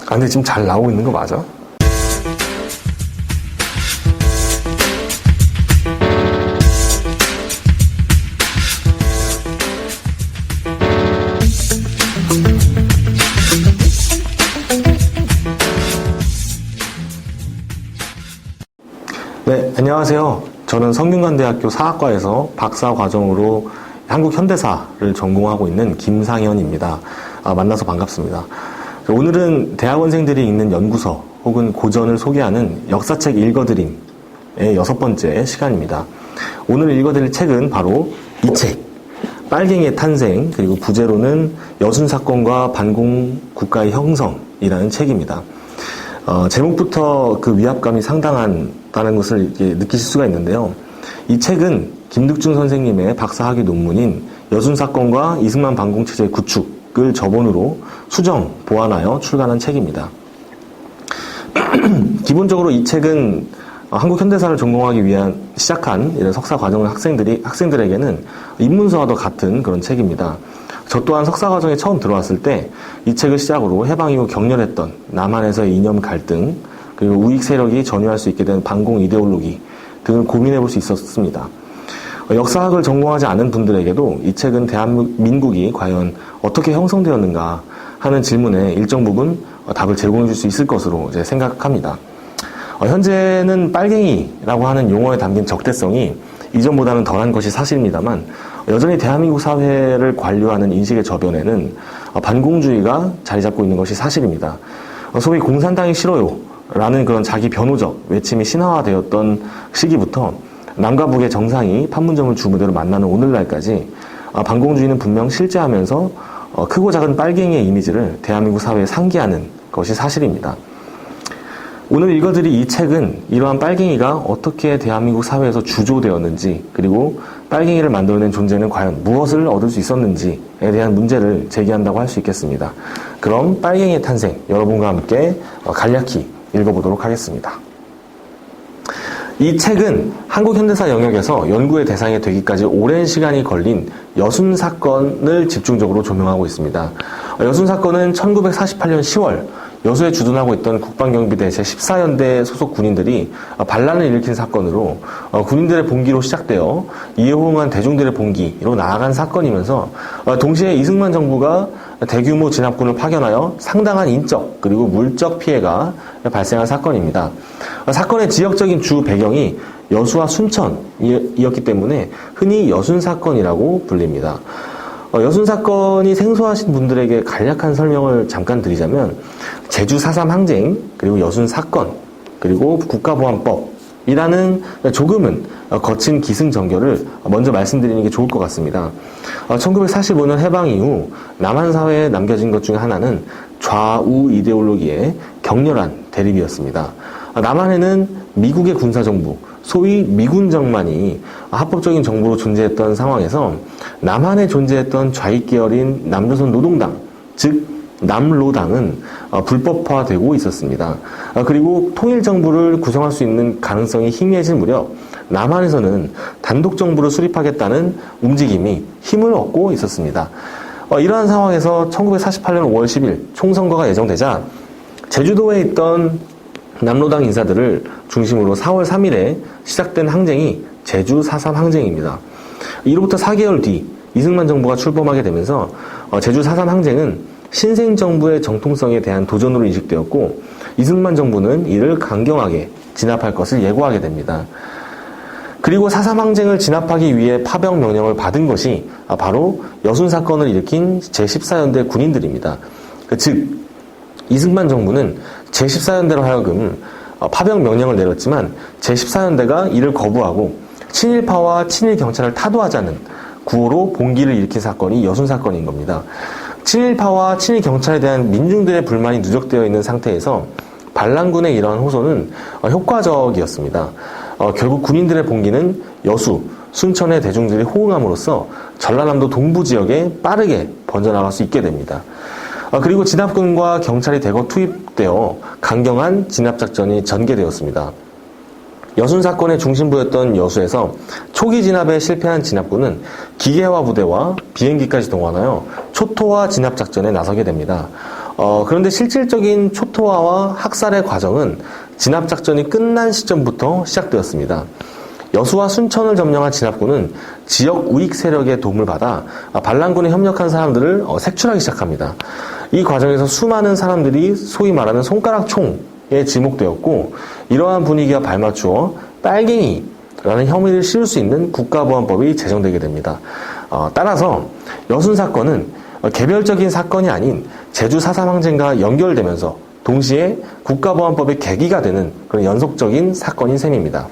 근데 지금 잘 나오고 있는 거 맞아? 네, 안녕하세요. 저는 성균관대학교 사학과에서 박사 과정으로 한국현대사를 전공하고 있는 김상현입니다. 만나서 반갑습니다. 오늘은 대학원생들이 읽는 연구서 혹은 고전을 소개하는 역사책 읽어드림의 6번째 시간입니다. 오늘 읽어드릴 책은 바로 이 책, 빨갱이의 탄생, 그리고 부제로는 여순사건과 반공국가의 형성이라는 책입니다. 제목부터 그 위압감이 상당하다는 것을 이렇게 느끼실 수가 있는데요. 이 책은 김득중 선생님의 박사학위 논문인 여순사건과 이승만 반공체제의 구축을 저본으로 수정, 보완하여 출간한 책입니다. 기본적으로 이 책은 한국 현대사를 전공하기 위한 시작한 이런 석사 과정 학생들에게는 입문서와도 같은 그런 책입니다. 저 또한 석사 과정에 처음 들어왔을 때 이 책을 시작으로 해방 이후 격렬했던 남한에서의 이념 갈등, 그리고 우익 세력이 전유할 수 있게 된 반공 이데올로기 등을 고민해 볼 수 있었습니다. 역사학을 전공하지 않은 분들에게도 이 책은 대한민국이 과연 어떻게 형성되었는가 하는 질문에 일정 부분 답을 제공해 줄 수 있을 것으로 이제 생각합니다. 현재는 빨갱이라고 하는 용어에 담긴 적대성이 이전보다는 덜한 것이 사실입니다만 여전히 대한민국 사회를 관료하는 인식의 저변에는 반공주의가 자리 잡고 있는 것이 사실입니다. 소위 공산당이 싫어요 라는 그런 자기 변호적 외침이 신화화되었던 시기부터 남과 북의 정상이 판문점을 주무대로 만나는 오늘날까지 반공주의는 분명 실제하면서 크고 작은 빨갱이의 이미지를 대한민국 사회에 상기하는 것이 사실입니다. 오늘 읽어드릴 이 책은 이러한 빨갱이가 어떻게 대한민국 사회에서 주조되었는지, 그리고 빨갱이를 만들어낸 존재는 과연 무엇을 얻을 수 있었는지에 대한 문제를 제기한다고 할 수 있겠습니다. 그럼 빨갱이의 탄생, 여러분과 함께 간략히 읽어보도록 하겠습니다. 이 책은 한국 현대사 영역에서 연구의 대상이 되기까지 오랜 시간이 걸린 여순 사건을 집중적으로 조명하고 있습니다. 여순 사건은 1948년 10월 여수에 주둔하고 있던 국방경비대 제14연대 소속 군인들이 반란을 일으킨 사건으로 군인들의 봉기로 시작되어 이에 호응한 대중들의 봉기로 나아간 사건이면서 동시에 이승만 정부가 대규모 진압군을 파견하여 상당한 인적 그리고 물적 피해가 발생한 사건입니다. 사건의 지역적인 주 배경이 여수와 순천이었기 때문에 흔히 여순 사건이라고 불립니다. 여순 사건이 생소하신 분들에게 간략한 설명을 잠깐 드리자면 제주 4.3 항쟁, 그리고 여순 사건, 그리고 국가보안법이라는 조금은 거친 기승전결을 먼저 말씀드리는 게 좋을 것 같습니다. 1945년 해방 이후 남한 사회에 남겨진 것 중에 하나는 좌우 이데올로기의 격렬한 대립이었습니다. 남한에는 미국의 군사정부, 소위 미군정만이 합법적인 정부로 존재했던 상황에서 남한에 존재했던 좌익 계열인 남조선 노동당, 즉 남로당은 불법화되고 있었습니다. 그리고 통일정부를 구성할 수 있는 가능성이 희미해질 무렵 남한에서는 단독정부를 수립하겠다는 움직임이 힘을 얻고 있었습니다. 이러한 상황에서 1948년 5월 10일 총선거가 예정되자 제주도에 있던 남로당 인사들을 중심으로 4월 3일에 시작된 항쟁이 제주 4.3 항쟁입니다. 이로부터 4개월 뒤 이승만 정부가 출범하게 되면서 제주 4.3 항쟁은 신생정부의 정통성에 대한 도전으로 인식되었고 이승만 정부는 이를 강경하게 진압할 것을 예고하게 됩니다. 그리고 4.3 항쟁을 진압하기 위해 파병 명령을 받은 것이 바로 여순 사건을 일으킨 제14연대 군인들입니다. 즉 이승만 정부는 제14연대로 하여금 파병 명령을 내렸지만 제14연대가 이를 거부하고 친일파와 친일경찰을 타도하자는 구호로 봉기를 일으킨 사건이 여순 사건인 겁니다. 친일파와 친일경찰에 대한 민중들의 불만이 누적되어 있는 상태에서 반란군의 이러한 호소는 효과적이었습니다. 결국 군인들의 봉기는 여수, 순천의 대중들이 호응함으로써 전라남도 동부 지역에 빠르게 번져나갈 수 있게 됩니다. 그리고 진압군과 경찰이 대거 투입되어 강경한 진압작전이 전개되었습니다. 여순 사건의 중심부였던 여수에서 초기 진압에 실패한 진압군은 기계화 부대와 비행기까지 동원하여 초토화 진압작전에 나서게 됩니다. 그런데 실질적인 초토화와 학살의 과정은 진압작전이 끝난 시점부터 시작되었습니다. 여수와 순천을 점령한 진압군은 지역 우익 세력의 도움을 받아 반란군에 협력한 사람들을 색출하기 시작합니다. 이 과정에서 수많은 사람들이 소위 말하는 손가락 총에 지목되었고, 이러한 분위기와 발맞추어 빨갱이라는 혐의를 씌울 수 있는 국가보안법이 제정되게 됩니다. 따라서 여순 사건은 개별적인 사건이 아닌 제주 4.3 항쟁과 연결되면서 동시에 국가보안법의 계기가 되는 그런 연속적인 사건인 셈입니다.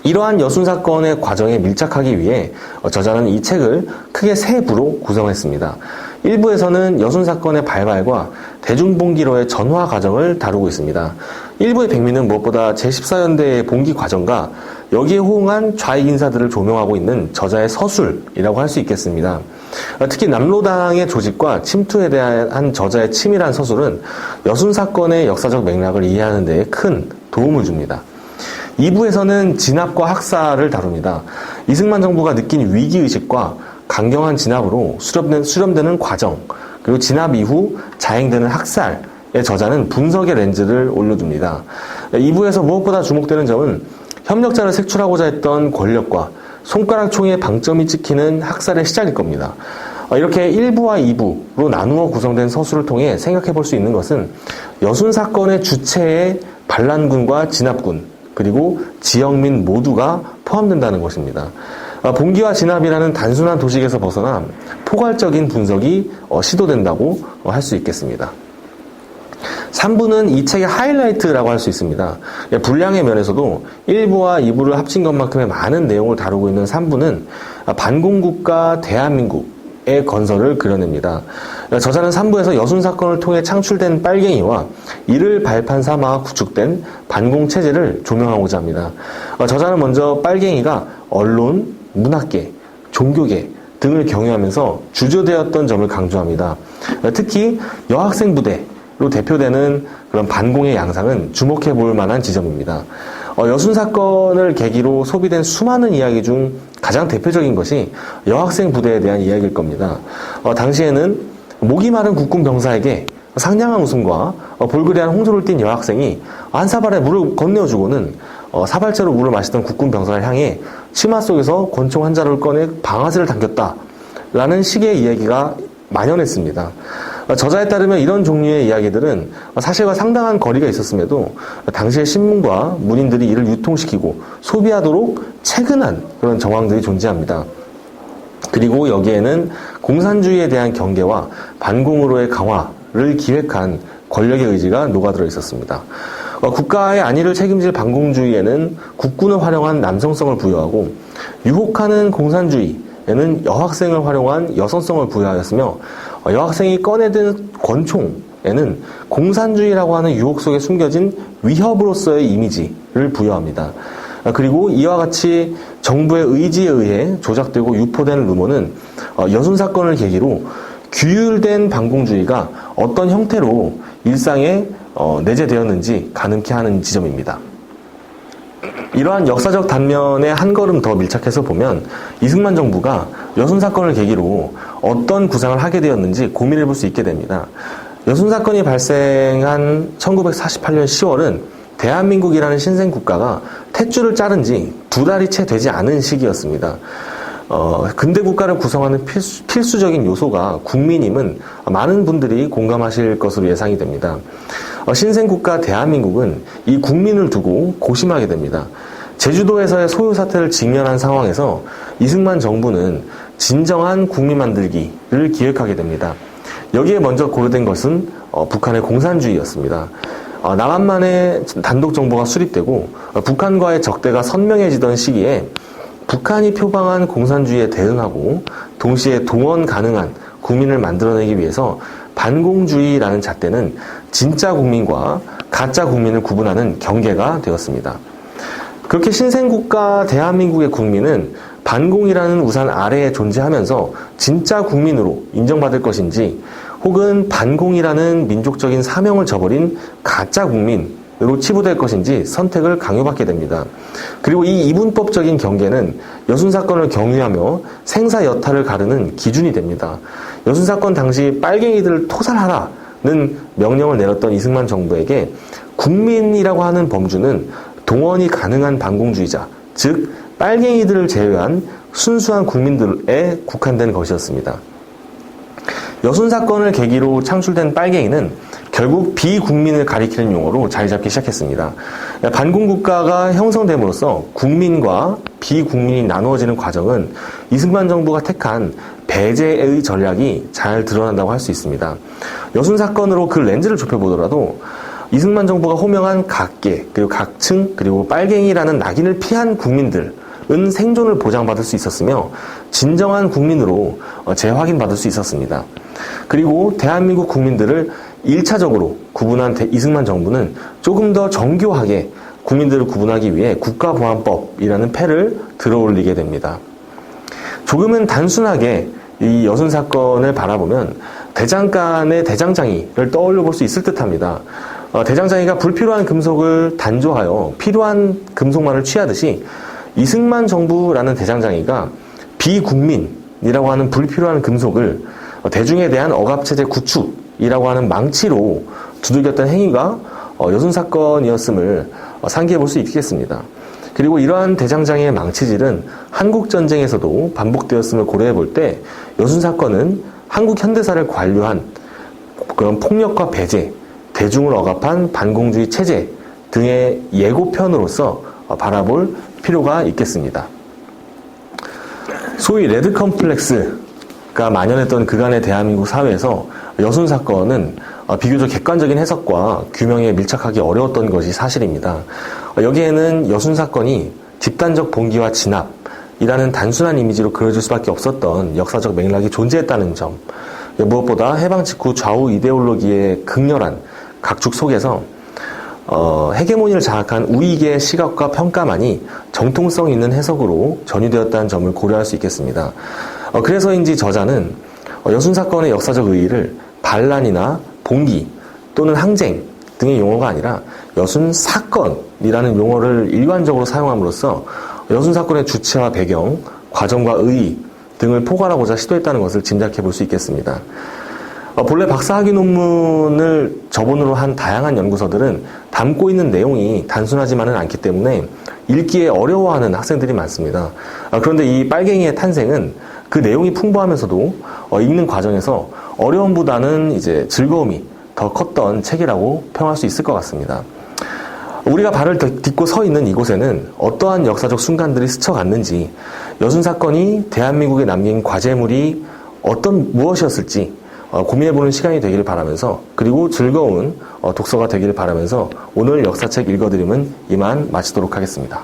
이러한 여순 사건의 과정에 밀착하기 위해 저자는 이 책을 크게 세 부로 구성했습니다. 1부에서는 여순 사건의 발발과 대중봉기로의 전화 과정을 다루고 있습니다. 1부의 백미는 무엇보다 제14연대의 봉기 과정과 여기에 호응한 좌익 인사들을 조명하고 있는 저자의 서술이라고 할 수 있겠습니다. 특히 남로당의 조직과 침투에 대한 저자의 치밀한 서술은 여순 사건의 역사적 맥락을 이해하는 데에 큰 도움을 줍니다. 2부에서는 진압과 학살을 다룹니다. 이승만 정부가 느낀 위기의식과 강경한 진압으로 수렴되는 과정, 그리고 진압 이후 자행되는 학살의 저자는 분석의 렌즈를 올려줍니다. 2부에서 무엇보다 주목되는 점은 협력자를 색출하고자 했던 권력과 손가락총의 방점이 찍히는 학살의 시작일 겁니다. 이렇게 1부와 2부로 나누어 구성된 서술을 통해 생각해 볼 수 있는 것은 여순 사건의 주체의 반란군과 진압군, 그리고 지역민 모두가 포함된다는 것입니다. 봉기와 진압이라는 단순한 도식에서 벗어나 포괄적인 분석이 시도된다고 할 수 있겠습니다. 3부는 이 책의 하이라이트라고 할 수 있습니다. 분량의 면에서도 1부와 2부를 합친 것만큼의 많은 내용을 다루고 있는 3부는 반공국가 대한민국의 건설을 그려냅니다. 저자는 3부에서 여순 사건을 통해 창출된 빨갱이와 이를 발판 삼아 구축된 반공체제를 조명하고자 합니다. 저자는 먼저 빨갱이가 언론, 문학계, 종교계 등을 경유하면서 주저되었던 점을 강조합니다. 특히 여학생 부대로 대표되는 그런 반공의 양상은 주목해 볼 만한 지점입니다. 여순 사건을 계기로 소비된 수많은 이야기 중 가장 대표적인 것이 여학생 부대에 대한 이야기일 겁니다. 당시에는 목이 마른 국군 병사에게 상냥한 웃음과 볼그레한 홍조를 띤 여학생이 한 사발에 물을 건네어주고는 사발째로 물을 마시던 국군 병사를 향해 치마 속에서 권총 한 자루를 꺼내 방아쇠를 당겼다라는 식의 이야기가 만연했습니다. 저자에 따르면 이런 종류의 이야기들은 사실과 상당한 거리가 있었음에도 당시의 신문과 문인들이 이를 유통시키고 소비하도록 채근한 그런 정황들이 존재합니다. 그리고 여기에는 공산주의에 대한 경계와 반공으로의 강화를 기획한 권력의 의지가 녹아들어 있었습니다. 국가의 안위를 책임질 반공주의에는 국군을 활용한 남성성을 부여하고, 유혹하는 공산주의에는 여학생을 활용한 여성성을 부여하였으며, 여학생이 꺼내든 권총에는 공산주의라고 하는 유혹 속에 숨겨진 위협으로서의 이미지를 부여합니다. 그리고 이와 같이 정부의 의지에 의해 조작되고 유포된 루머는 여순 사건을 계기로 규율된 반공주의가 어떤 형태로 일상에 내재되었는지 가늠케 하는 지점입니다. 이러한 역사적 단면에 한 걸음 더 밀착해서 보면 이승만 정부가 여순 사건을 계기로 어떤 구상을 하게 되었는지 고민해 볼 수 있게 됩니다. 여순 사건이 발생한 1948년 10월은 대한민국이라는 신생국가가 탯줄을 자른 지 2달이 채 되지 않은 시기였습니다. 근대 국가를 구성하는 필수적인 요소가 국민임은 많은 분들이 공감하실 것으로 예상이 됩니다. 신생국가 대한민국은 이 국민을 두고 고심하게 됩니다. 제주도에서의 소요 사태를 직면한 상황에서 이승만 정부는 진정한 국민 만들기를 기획하게 됩니다. 여기에 먼저 고려된 것은 북한의 공산주의였습니다. 남한만의 단독 정부가 수립되고 북한과의 적대가 선명해지던 시기에 북한이 표방한 공산주의에 대응하고 동시에 동원 가능한 국민을 만들어내기 위해서 반공주의라는 잣대는 진짜 국민과 가짜 국민을 구분하는 경계가 되었습니다. 그렇게 신생국가 대한민국의 국민은 반공이라는 우산 아래에 존재하면서 진짜 국민으로 인정받을 것인지, 혹은 반공이라는 민족적인 사명을 저버린 가짜 국민으로 치부될 것인지 선택을 강요받게 됩니다. 그리고 이 이분법적인 경계는 여순 사건을 경유하며 생사 여타를 가르는 기준이 됩니다. 여순 사건 당시 빨갱이들을 토살하라 명령을 내렸던 이승만 정부에게 국민이라고 하는 범주는 동원이 가능한 반공주의자, 즉 빨갱이들을 제외한 순수한 국민들에 국한된 것이었습니다. 여순 사건을 계기로 창출된 빨갱이는 결국 비국민을 가리키는 용어로 자리 잡기 시작했습니다. 반공국가가 형성됨으로써 국민과 비국민이 나누어지는 과정은 이승만 정부가 택한 배제의 전략이 잘 드러난다고 할 수 있습니다. 여순 사건으로 그 렌즈를 좁혀보더라도 이승만 정부가 호명한 각계, 그리고 각층, 그리고 빨갱이라는 낙인을 피한 국민들은 생존을 보장받을 수 있었으며 진정한 국민으로 재확인받을 수 있었습니다. 그리고 대한민국 국민들을 1차적으로 구분한 이승만 정부는 조금 더 정교하게 국민들을 구분하기 위해 국가보안법이라는 패를 들어올리게 됩니다. 조금은 단순하게 이 여순 사건을 바라보면 대장간의 대장장이를 떠올려 볼 수 있을 듯합니다. 대장장이가 불필요한 금속을 단조하여 필요한 금속만을 취하듯이 이승만 정부라는 대장장이가 비국민이라고 하는 불필요한 금속을 대중에 대한 억압체제 구축이라고 하는 망치로 두들겼던 행위가 여순 사건이었음을 상기해 볼 수 있겠습니다. 그리고 이러한 대장장이의 망치질은 한국전쟁에서도 반복되었음을 고려해 볼 때 여순 사건은 한국 현대사를 관료한 그런 폭력과 배제, 대중을 억압한 반공주의 체제 등의 예고편으로서 바라볼 필요가 있겠습니다. 소위 레드 컴플렉스가 만연했던 그간의 대한민국 사회에서 여순 사건은 비교적 객관적인 해석과 규명에 밀착하기 어려웠던 것이 사실입니다. 여기에는 여순 사건이 집단적 봉기와 진압이라는 단순한 이미지로 그려질 수밖에 없었던 역사적 맥락이 존재했다는 점, 무엇보다 해방 직후 좌우 이데올로기의 극렬한 각축 속에서 헤게모니를 장악한 우익의 시각과 평가만이 정통성 있는 해석으로 전유되었다는 점을 고려할 수 있겠습니다. 그래서인지 저자는 여순 사건의 역사적 의의를 반란이나 봉기 또는 항쟁 등의 용어가 아니라 여순 사건이라는 용어를 일관적으로 사용함으로써 여순 사건의 주체와 배경, 과정과 의의 등을 포괄하고자 시도했다는 것을 짐작해 볼 수 있겠습니다. 본래 박사학위 논문을 저본으로 한 다양한 연구서들은 담고 있는 내용이 단순하지만은 않기 때문에 읽기에 어려워하는 학생들이 많습니다. 그런데 이 빨갱이의 탄생은 그 내용이 풍부하면서도 읽는 과정에서 어려움보다는 이제 즐거움이 더 컸던 책이라고 평할 수 있을 것 같습니다. 우리가 발을 딛고 서 있는 이곳에는 어떠한 역사적 순간들이 스쳐갔는지, 여순 사건이 대한민국에 남긴 과제물이 무엇이었을지 고민해보는 시간이 되기를 바라면서, 그리고 즐거운 독서가 되기를 바라면서 오늘 역사책 읽어드림은 이만 마치도록 하겠습니다.